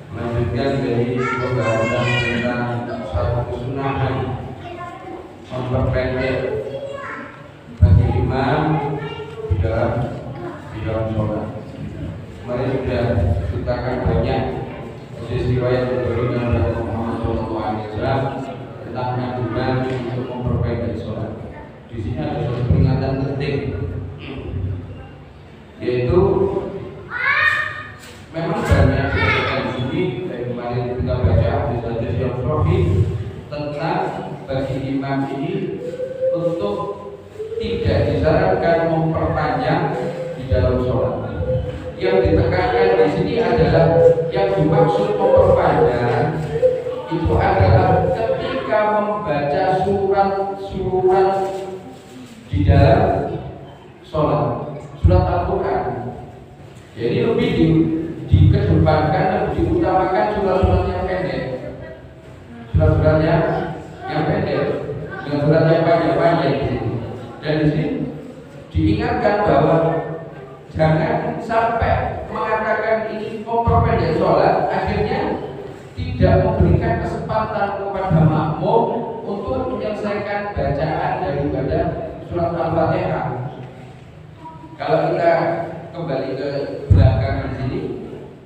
Melanjutkan dari pembahasan tentang satu kesunahan memperpendek bagi imam di dalam sholat. Kemarin sudah ceritakan banyak riwayat dari Nabi Muhammad SAW tentang anjuran untuk memperpendek sholat. Di sini ada satu peringatan penting, yaitu memang banyak di sini dari kemarin kita baca hadis-hadis yang sahih tentang bagi imam ini untuk tidak disarankan memperpanjang di dalam sholat. Yang ditekankan di sini adalah yang dimaksud memperpanjang itu adalah ketika membaca surat-surat di dalam sholat, surat Al-Quran. Jadi lebih dikedepankan dan diutamakan surat-surat yang pendek, surat-surat yang pendek, dengan surat yang panjang-panjang. Dan di sini diingatkan bahwa jangan sampai mengatakan ini memperpendek sholat, akhirnya tidak memberikan kesempatan kepada makmum untuk menyelesaikan bacaan daripada surat Al-Fatihah. Kalau kita kembali ke belakang di sini,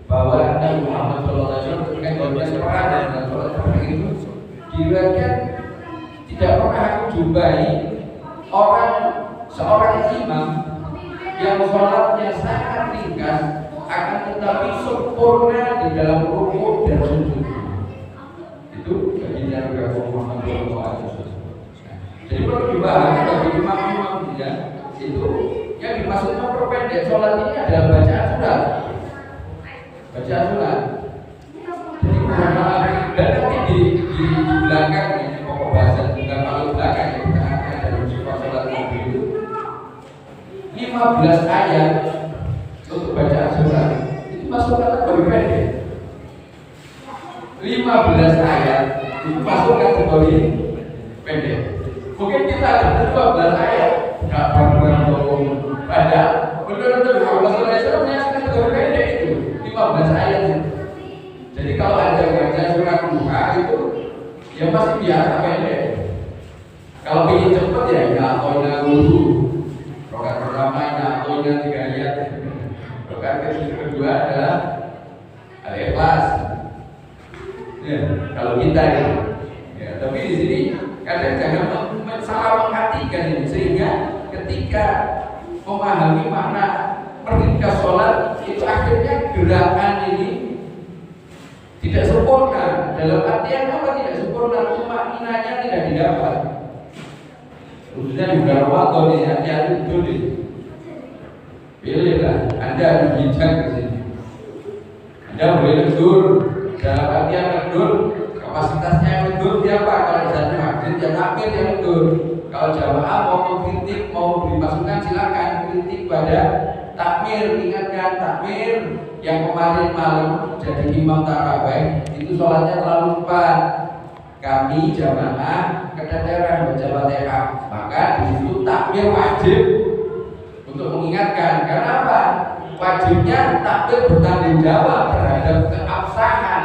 bahwa Nabi Muhammad SAW ketika berperang dengan sholat seperti itu, diriwayatkan tidak pernah aku jumpai seorang imam yang sholatnya sangat ringkas, akan tetapi sempurna di dalam rukuk dan sujud. Itu bagian dari Muhammad SAW. Jadi perlu dibahas bagi imam-imam dia itu yang dimaksud memperpendek sholat ini adalah bacaan surat. Bacaan surat. Jadi mohon maaf, dan nanti di belakang ini pokok bahasa juga kalau belakang yang tengahnya dalam sifat sholat Nabi itu 15 ayat untuk bacaan surat itu masuk kategori pendek. 15 ayat itu masuk kategori pendek. Mungkin kita ada 12 ayat nggak berbuat pada benar-benar Muhammad SAW kategori pendek itu 15 ayat. Jadi kalau ada baca surat Duha itu ya masih biasa pendek. Kalau ingin cepat ya ataunya dulu. Rokat pertama ataunya 3 ayat. Rokat kedua adalah Al-Ikhlas. Ya, kalau kita ya, tapi di sini kadang jangan salah mengartikan ini, sehingga ketika memahami makna meringkas sholat itu akhirnya gerakan ini tidak sempurna. Dalam artian apa tidak sempurna? Maknanya tidak didapat. Khususnya di bulan Ramadan ini hati-hati betul ini. Pilihlah, Anda harus bijak di sini. Anda boleh legur, dalam artian legur kapasitasnya yang legur siapa? Kalau satu hadis yang akhir yang legur. Kalau jamaah mau mengkritik, mau beri masukan silakan kritik pada takmir. Ingatkan takmir yang kemarin malam jadi imam tarawih itu sholatnya terlalu cepat. Kami jamaah keteteran baca Fatihah, maka di situ takmir wajib untuk mengingatkan. Karena apa? Wajibnya takmir bertanggung jawab terhadap keabsahan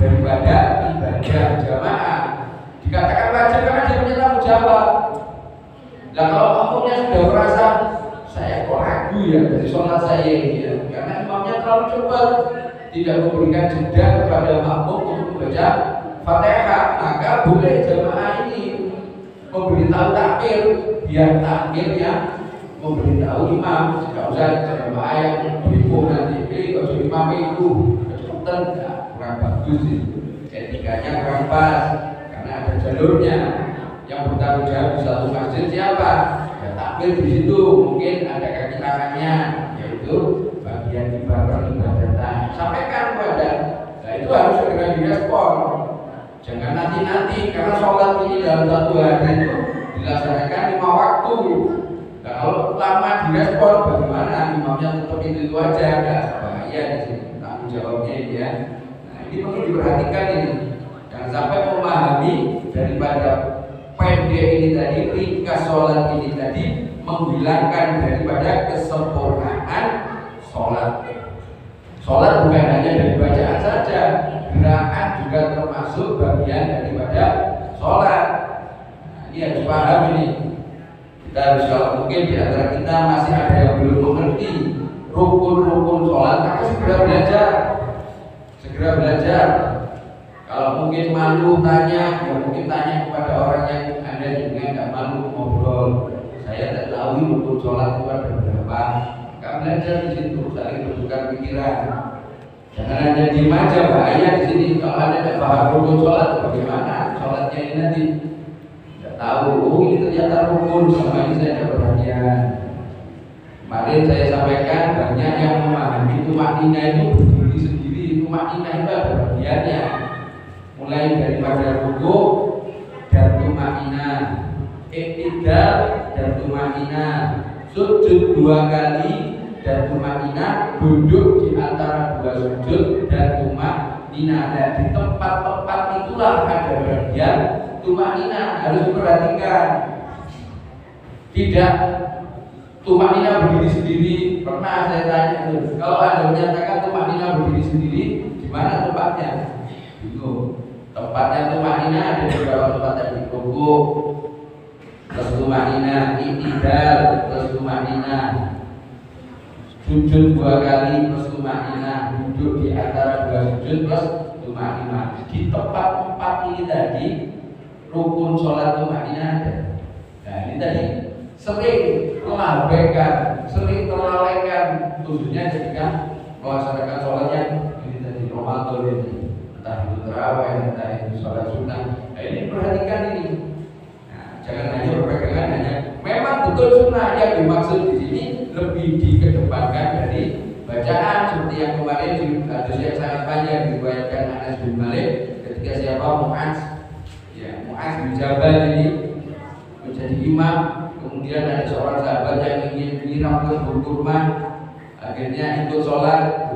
daripada ibadah jamaah. Dikatakan wajib karena dia punya tanggung jawab. Nah kalau makmumnya sudah merasa saya kok ragu ya dari sholat saya ini ya, karena imamnya terlalu cepat, tidak memberikan jeda kepada makmum untuk membaca Fatihah, maka boleh jamaah ini memberitahu takmir, biar takmirnya memberitahu imam. Tidak usah jamaah yang berhubung nanti kalau imam itu kecepatan, kurang bagus sih, etikanya kurang pas karena ada jalurnya. Yang yang bertanggung jawab di satu masjid siapa? Ya takmir di situ, mungkin ada kaki tangannya, yaitu bagian ibadatan. Sampaikan kepada, nah itu harus segera direspon. Jangan nanti karena sholat ini dalam satu hari itu dilaksanakan 5 waktu. Nah kalau lama direspon, bagaimana imamnya tetap itu aja? Nah, bahaya di sini tanggung jawabnya ini ya. Nah ini perlu diperhatikan ini. Jangan sampai memahami daripada pendek ini tadi, ringkas sholat ini tadi menghilangkan daripada kesempurnaan sholat. Sholat bukan hanya dari bacaan saja, gerakan juga termasuk bagian daripada sholat. Nah, ini harus paham ini. Kita harus, kalau mungkin di antara kita masih ada yang belum mengerti rukun-rukun sholat, maka segera belajar. Kalau mungkin malu tanya, ya mungkin tanya kepada orang yang Anda juga nggak malu ngobrol. Saya tidak tahu rukun sholat itu ada berapa. Maka belajar di situ, saling bertukar pikiran. Jangan hanya diem aja, bahaya di sini. Kalau Anda tidak paham rukun sholat, bagaimana sholatnya ini nanti? Tidak tahu. Oh ini ternyata rukun, selama ini saya tidak perhatian. Kemarin saya sampaikan banyak yang memahami tumakninah itu berdiri sendiri. Tumakninah itu ada bagiannya. Mulai daripada rukuk dan tumakninah, iktidal dan tumakninah, sujud 2 kali dan tumakninah, duduk di antara 2 sujud dan tumakninah. Dan di tempat-tempat itulah ada bagian tumakninah, harus diperhatikan. Tidak tumakninah berdiri sendiri. Pernah saya tanya itu, kalau Anda menyatakan tumakninah berdiri sendiri, di mana tempatnya? Bingung. Tempatnya tumakninah ada di beberapa tempat yang rukuk plus tumakninah, iktidal plus tumakninah, sujud 2 kali plus tumakninah, duduk di antara 2 sujud plus tumakninah. Di tempat-tempat ini tadi rukun sholat tumakninah ada. Nah ini tadi sering melabaikan, sering terlalaikan, khususnya ketika melaksanakan sholatnya ini tadi Ramadan ini, entah itu terawih, entah itu sholat sunnah. Nah ini perhatikan ini. Jangan hanya berpegangan hanya memang betul sunnah yang dimaksud di sini lebih dikedepankan dari bacaan, seperti yang kemarin di hadis yang sangat panjang diriwayatkan Anas bin Malik ketika siapa Mu'adz, ya Mu'adz bin Jabal ini menjadi imam, kemudian ada seorang sahabat yang ingin menyiram kebun kurma, akhirnya ikut sholat.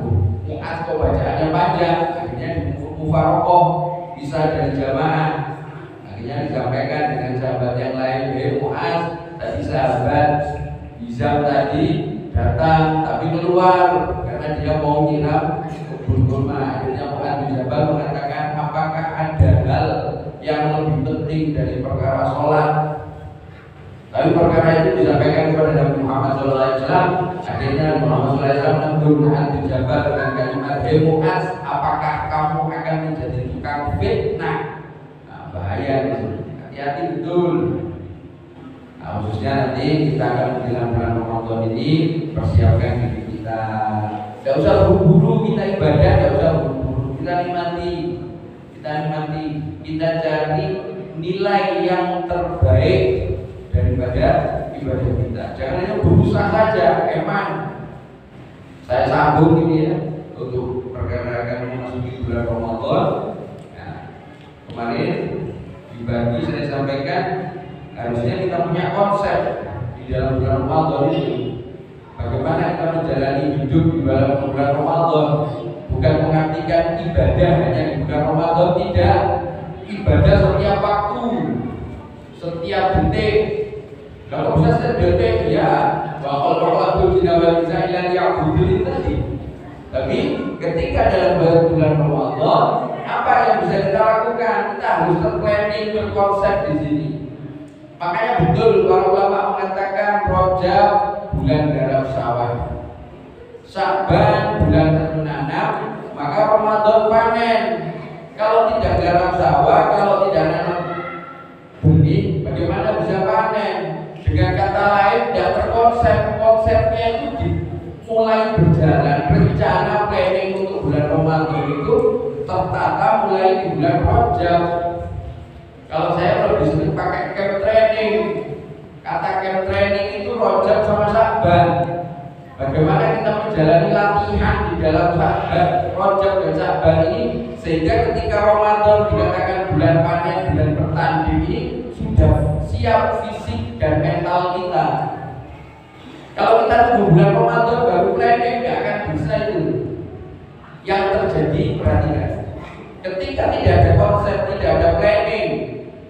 Mu'adz kok bacaannya panjang, akhirnya mufarokoh bisa dari jamaah. Akhirnya disampaikan dengan sahabat yang lain, Mu'adz, tadi sahabat Hizam tadi datang tapi keluar karena dia mau nyiram kebun kurma. Akhirnya Mu'adz bin Jabal mengatakan, apakah ada hal yang lebih penting dari perkara sholat? Tapi perkara itu disampaikan kepada Nabi Muhammad SAW. Akhirnya Muhammad SAW menegur Mu'adz bin Jabal dengan kalimat, Mu'adz, apakah kamu akan menjadi tukang fitnah? Bahaya di sini, hati-hati betul. Nah, khususnya nanti kita akan menjelang bulan Ramadan ini, persiapkan diri kita. Tidak usah buru-buru kita ibadah, tidak usah buru-buru. Kita nikmati, kita cari nilai yang terbaik daripada ibadah kita. Jangan hanya berusaha saja. Emang saya sambung ini ya untuk perkara memasuki bulan Ramadan. Nah, kemarin dibagi saya sampaikan harusnya kita punya konsep di dalam bulan Ramadan ini. Bagaimana kita menjalani hidup di dalam bulan Ramadan? Bukan mengartikan ibadah hanya di bulan Ramadan, tidak. Ibadah setiap waktu, setiap detik. Kalau bisa setiap detik ya, bahwa Allah tidak bisa ilah yang itu tadi. Tapi ketika dalam bulan Ramadan, apa yang bisa kita lakukan? Kita harus terplanning, berkonsep di sini. Makanya betul para ulama mengatakan Rajab bulan garap sawah, Sya'ban bulan menanam, maka Ramadan panen. Kalau tidak garap sawah, kalau tidak nanam benih, bagaimana bisa panen? Dengan kata lain, tidak terkonsep. Konsepnya itu mulai berjalan, rencana planning untuk bulan Ramadan itu tertata mulai di bulan Rajab. Kalau saya lebih sering pakai camp training. Kata camp training itu Rajab sama Sya'ban. Bagaimana kita menjalani latihan di dalam Rajab dan Sya'ban ini sehingga ketika Ramadan dikatakan bulan panen, bulan bertanding ini sudah siap fisik dan mental kita. Kalau kita tunggu bulan Ramadan baru planning nggak akan bisa itu. Yang terjadi perhatikan. Ketika tidak ada konsep, tidak ada planning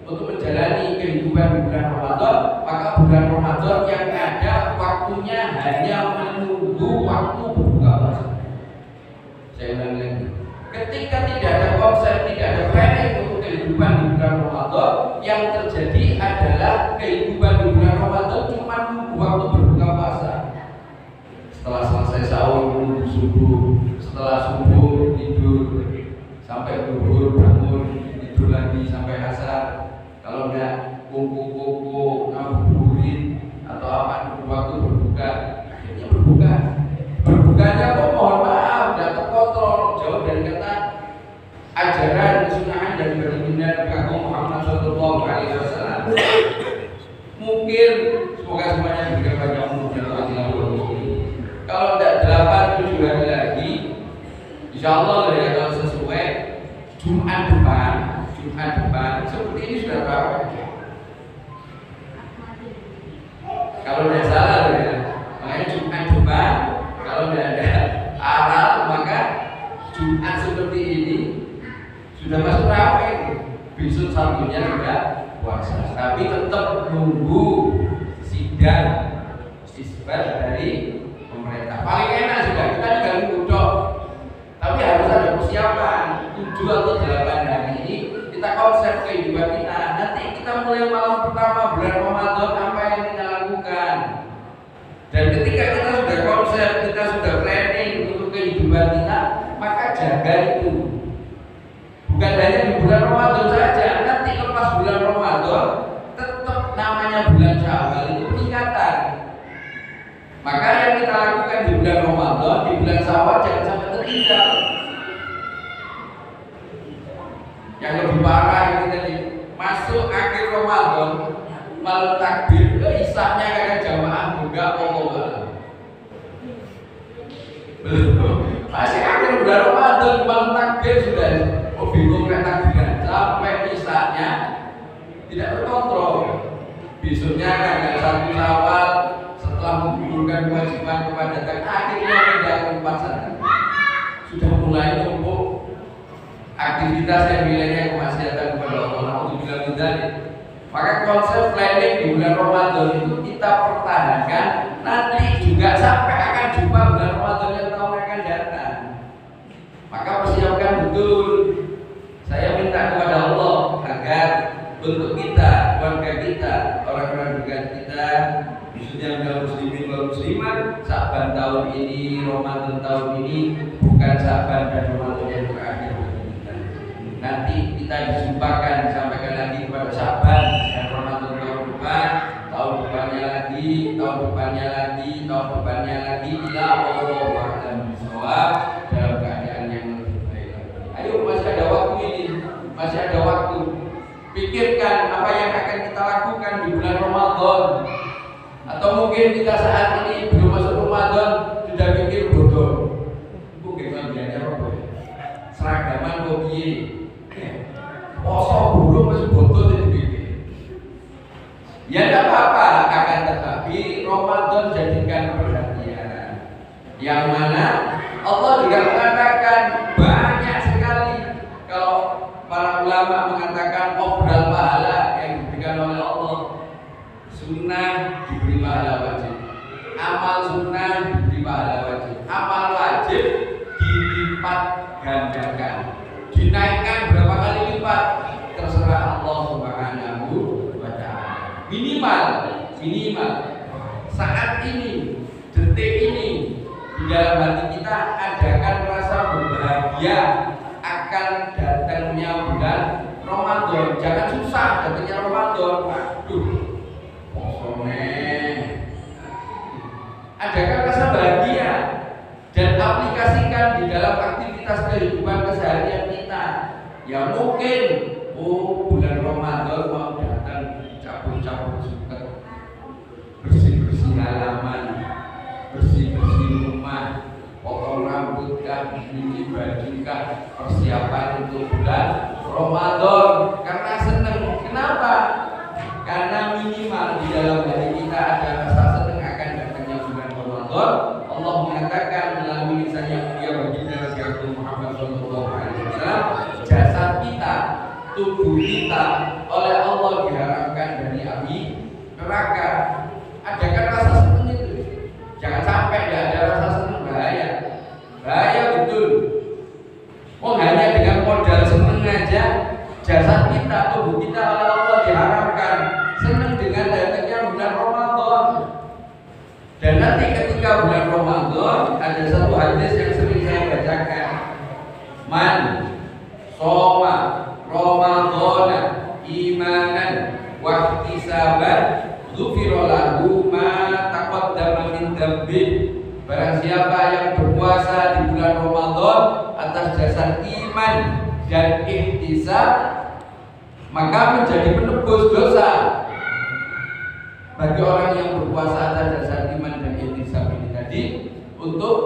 untuk menjalani kehidupan di bulan Ramadan, maka bulan Ramadan yang ada waktunya hanya menunggu waktu berbuka puasa. Saya ulang lagi. Ketika tidak ada konsep, tidak ada planning untuk kehidupan di bulan Ramadan, yang terjadi adalah kehidupan di bulan Ramadan cuma menunggu waktu berbuka puasa. Setelah selesai sahur menunggu subuh, setelah subuh tidur sampai zuhur bangun, tidur lagi sampai asar. Kalau enggak kuku ngabuburit atau apa nunggu waktu berbuka, akhirnya berbuka. Berbukanya kok mohon maaf tidak terkontrol, jauh dari kata ajaran sunnah dari baginda Nabi Muhammad SAW. Mungkin semoga semuanya diberikan banyak umur dan kalau tidak 8-7 hari lagi, insya Allah ya, kalau sesuai Jumat depan seperti ini sudah tahu. Kalau tidak salah ya, makanya Jumat depan kalau tidak ada aral maka Jumat seperti ini sudah masuk raweh. Besok Sabtunya sudah puasa, tapi tetap nunggu sidang isbat dari pemerintah. Paling enak sudah, kita tinggal nunggu. Tapi harus ada persiapan 7 atau 8 hari ini kita konsep kehidupan kita. Nanti kita mulai malam pertama bulan Ramadan apa yang kita lakukan. Dan ketika kita sudah konsep, kita sudah planning untuk kehidupan kita, maka jaga itu. Bukan hanya di bulan Ramadan saja, nanti lepas bulan Ramadan tetap namanya bulan Syawal itu peningkatan. Maka yang kita lakukan di bulan Ramadan, di bulan Syawal jangan sampai tertinggal. Yang lebih parah itu tadi masuk akhir Ramadan malam takbir ke isaknya karena jamaah enggak Allah. Belum. Masih akhir bulan Ramadan malam takbir sudah bingung takbiran sampai isaknya tidak terkontrol. Besoknya tanggal 1 Syawal setelah menggugurkan kewajiban kepada akhirnya tidak ke tempat sana. Sudah mulai numpuk aktivitas yang nilainya kemaksiatan kepada Allah. Maka konsep planning di bulan Ramadan itu kita pertahankan nanti juga sampai akan jumpa bulan Ramadan yang tahun akan datang. Maka persiapkan betul. Saya minta kepada Allah agar untuk kita, keluarga kita, orang-orang dekat kita, khususnya kaum muslimin dan muslimat, Sya'ban tahun ini, Ramadan tahun ini bukan Sya'ban dan Ramadan yang terakhir. Nanti kita disumpahkan disampaikan lagi kepada Sya'ban dan Ramadan tahun depan, tahun depannya lagi, tahun depannya lagi, tahun depannya lagi, bila Allah akan bisawab dalam keadaan yang lebih baik. Ayo, masih ada waktu ini, masih ada waktu. Pikirkan apa yang akan kita lakukan di bulan Ramadan. Atau mungkin kita saat ini belum masuk Ramadan sudah pikir bodoh. Mungkin biasanya apa? Seragaman kok piye? Poso burung masih bodoh jadi pikir. Ya tidak apa-apa, akan tetapi Ramadan jadikan perhatian. Yang mana Allah juga mengatakan banyak sekali kalau para ulama mengatakan obral pahala yang diberikan oleh Allah. Sunnah diberi pahala wajib, amal sunnah diberi pahala wajib, amal wajib dilipat gandakan, dinaikkan berapa kali lipat terserah Allah Subhanahu wa ta'ala. Minimal saat ini, detik ini di dalam hati kita adakan rasa berbahagia akan datangnya bulan Ramadan. Jangan susah datangnya Ramadan. Aduh, adakan rasa bahagia dan aplikasikan di dalam aktivitas kehidupan keseharian kita. Ya mungkin bulan Ramadan mau datang ini bajukan persiapan untuk bulan Ramadan karena senang. Kenapa? Karena minimal di dalam hati kita ada rasa senang akan datangnya bulan Ramadan. Allah mengatakan melalui lisannya mulia baginda Nabi Muhammad SAW, jasad kita, tubuh kita oleh Allah diharamkan dari api neraka. Adakan rasa senang itu. Jangan sampai tidak ada rasa senang, bahaya. Bahaya betul. Hanya dengan modal senang aja jasad kita, tubuh kita oleh Allah diharamkan. Senang dengan datangnya bulan Ramadan. Dan nanti ketika bulan Ramadan ada satu hadis yang sering saya bacakan. Man shoma Ramadana imanan wa ihtisaban ghufira lahu ma taqaddama min dzambi. Barang siapa yang berpuasa di bulan Ramadan atas dasar iman dan ihtisab, maka menjadi penebus dosa. Bagi orang yang berpuasa atas dasar iman dan ihtisab ini tadi, untuk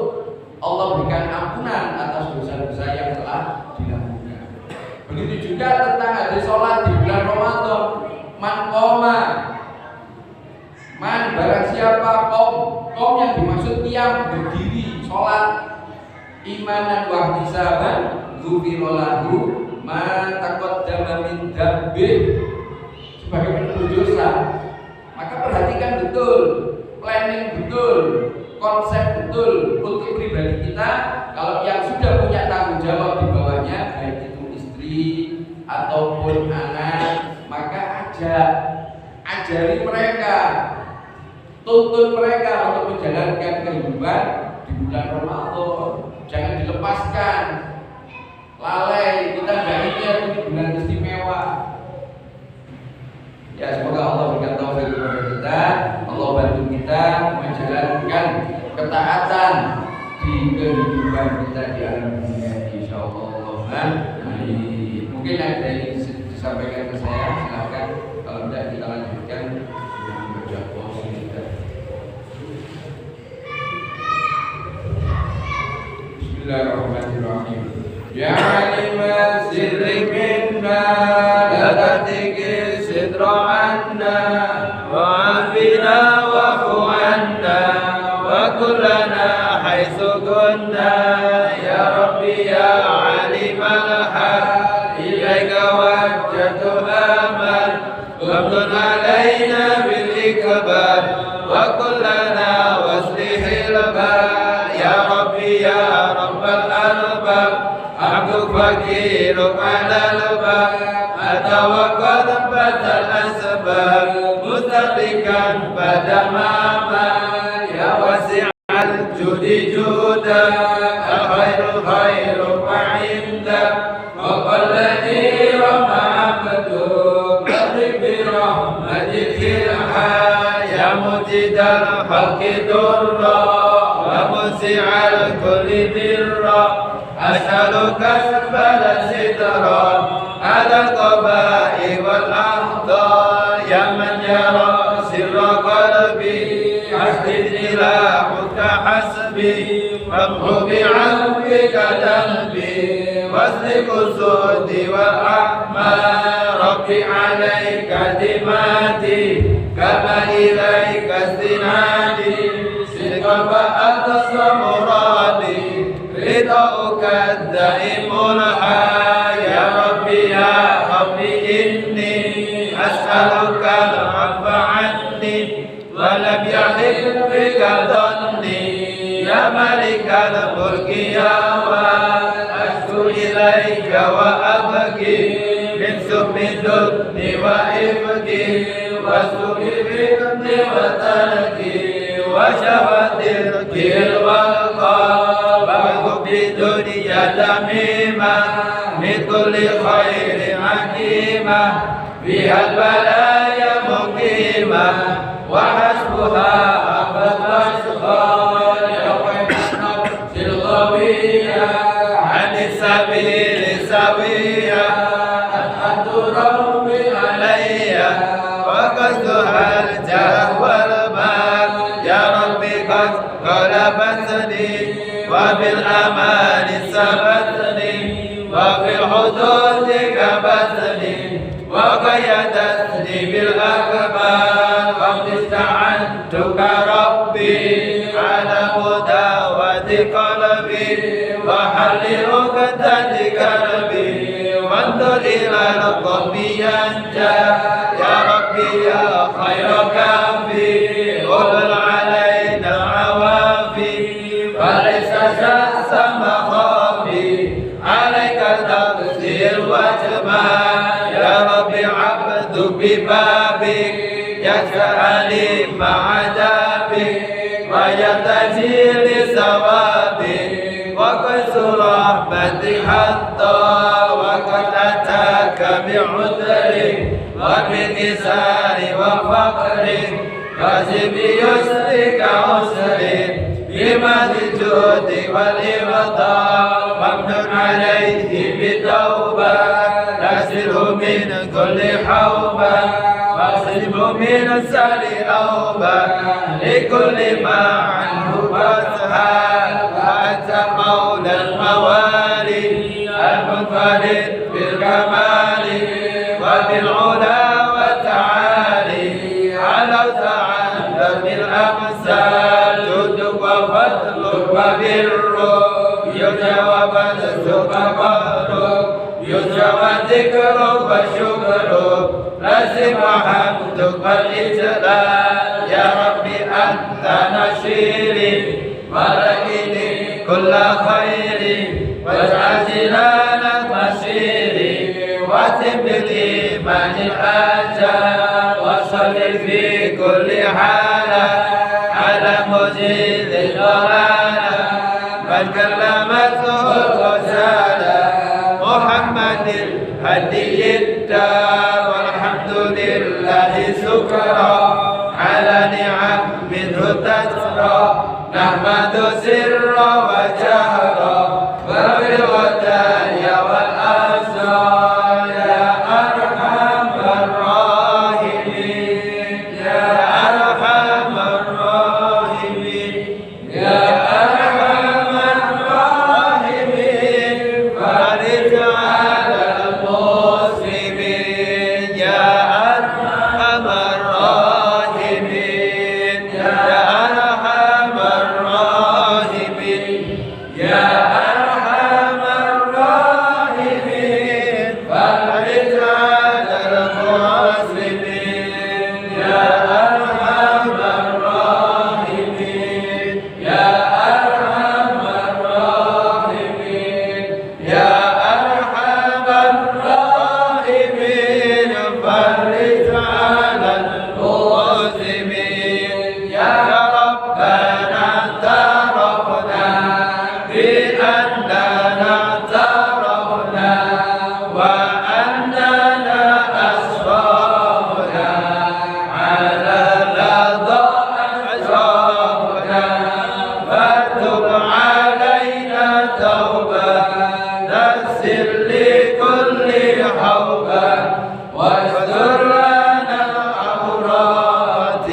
Allah berikan ampunan atas dosa-dosa yang telah dilakukan. Begitu juga tentang hadis sholat di bulan Ramadan. Man qoma, man barang siapa kaum yang dimaksud qiyam berdiri sholat imanan wa ihtisaban ghufira lahu ma taqaddama min dzambi, sebagai penebus dosa. Maka perhatikan betul, planning betul, konsep betul untuk pribadi kita. Kalau yang sudah punya tanggung jawab di bawahnya, baik itu istri ataupun anak, maka ajari mereka, tuntun mereka untuk menjalankan kehidupan di bulan Ramadan. Jangan dilepaskan lalai, kita nggak ingat ini bulan istimewa. Ya, semoga Allah berikan taufik kepada kita, Allah bantu kita menjalankan ketaatan di kehidupan kita di alam dunia, insyaallah. Mungkin ada yang disampaikan ke saya, silakan. Kalau tidak kita lanjutkan dengan membaca puasa kita. Bismillahirrahmanirrahim. Ya aliman sirri minna la tatikis sidra anna wa afina wa'fu anna wa kullana haitsu kunna ya rabbi ya alimal hal ilaika wajjatu amal wabdun alaina bil ikbar wa kullana waslihil bal ya rabbi ya rabbal albab abduk fakiruk ala albab atawakkal batal asbab mustaqlikan pada mama ya wasi'al judi juda al khairu khairu ma'inda wa qallani wa ma'abdu qarib bi rahmatika ya mujidal haqqi durra wa musi'al kulli dirra as'aluka sabala sidra ala al-qaba'i wal-ahdar ya man yara sirra qalbi asdid ila hukka hasbi famhu bi'afika dalbi wasli kusudi wal-ahma rabbi alayka dimati kama ilayka istinadi sidqan wa aqsa muradi ridauka daimul ya rabbi ya rabbi inni as'aluka al-'afwa 'anni wa lam yahil bika dhanni ya malikal mulki ya wa ashku ilaika wa abki min summi dudni wa ifki wa suki bidni wa tarki wa shawatir kil wal qal wa bi dunya tamima min kulli khairin hakima bihal balaya muqima wa hasbuha abad wasqal ya qainat silqawiyya anis sabili sawiya at-hadu rabbi alayya wa qasduhal jah wal mal ya rabbi qad qalabasni وفي الأمان ثبتني وفي الحدود كبتني وقيدتني بالأكبار وقد استعنتك ربي على مداوة قلبي وحل عقدة قلبي وانظر إلى القلب ينجى يا ربي يا خير كافي قل علينا عوافي فليس شأس مخافي عليك تقدير وجمال يا ربي عبد ببابك يسألي مع عذابك ويرتجي لثوابك وقيس رحمتك حتى وقد أتاك بعذرك وبكسار وفقرك فاجب بيسرك عسرك بمد الجود والإبطال وامنن عليه بتوبة تغسله من كل حوبة واغسله من السر أوبة لكل ما عنه فاسهل فأنت مولى الموالي المنفرد بالكمال وبالعلا والتعالي علوت عن ذنب الأمثال جودك وفضلك وبرك يرجى وبذلك قهرك يرجى وذكرك وشكرك لازم حمدك والإجلال يا ربي أنت نشيري ولكني كل خير واجعل جنان مسيري واتم بالإيمان الآجال وصلي في كل حالة على مجيد الضلالة من كلمته الرسالة محمد الهدي الدار والحمد لله شكرا على نعم منه تسرى نحمد سرا وجهرا وبالوداع والأسرار يا أرحم الراحمين يا أرحم الراحمين يا أرحم الراحمين فارج على المسلمين يا أرحم الراحمين يا أرحم الراحمين يا أرحم الراحمين فارج على المسلمين يا أرحم الراحمين يا أرحم الراحمين يا أرحم الراحمين فارج على المسلمين يا ربنا اعترفنا بأننا اعترفنا وأننا أسرفنا على لظى أشرفنا فتب علينا توبة نسر لكل حوبة واستر لنا العورات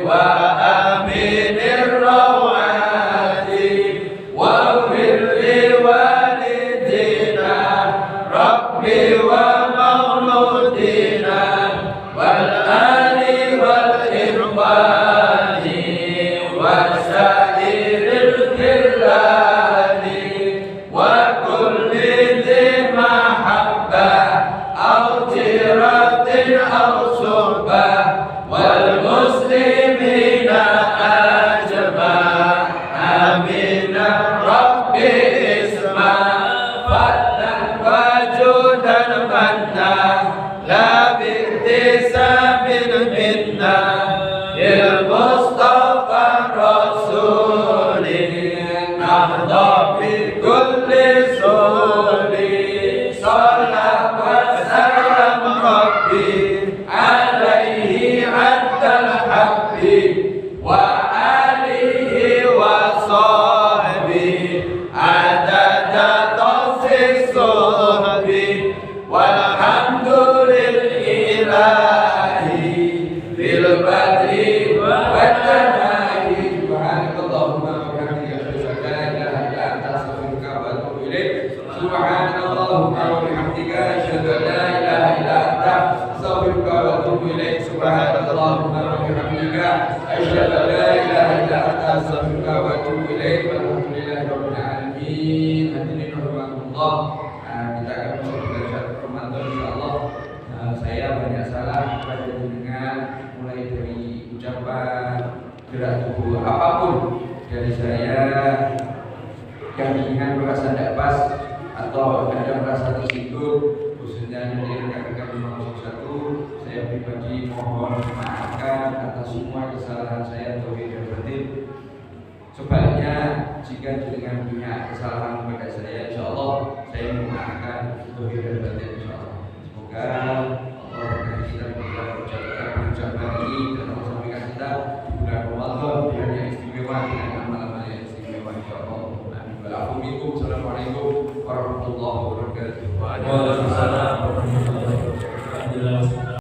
وآمن الروعات واغفر لوالدينا ربي ومولودينا والآل والإخوان وسائر الخلان وكل ذي محبة أو جيرة أو صحبة والمسلمين أجمع آمين ربي اسمع فضلا وجودا منا لا باكتساب منا للمصطفى الرسول نهضى بكل سول صلى وسلم ربي عليه عد الحب وآله وصحبه عدد طف الصحب والحمد لله في البدر Subhanallahumma wa bihamdika asyhadu an la ilaha illa anta astaghfiruka wa atubu ilaik. Walhamdulillahirabbil alamin. Hadirin rahimakumullah. Kita akan masuk ke bulan Ramadan insyaallah. Saya banyak salah pada dengan mulai dari ucapan, gerak tubuh apapun dari saya yang dengan merasa tidak pas atau ada merasa tersinggung, khususnya dari rekan-rekan 501, saya pribadi mohon maafkan atas semua kesalahan saya zahir dan batin. Sebaliknya, jika dengan punya kesalahan kepada saya, insyaallah saya memaafkan zahir dan batin insyaallah. Semoga Allah berkati kita mengucapkan ini dan menyampaikan kita di bulan Ramadan, bulan yang istimewa dengan amal-amal yang istimewa insyaallah. Assalamualaikum warahmatullahi wabarakatuh.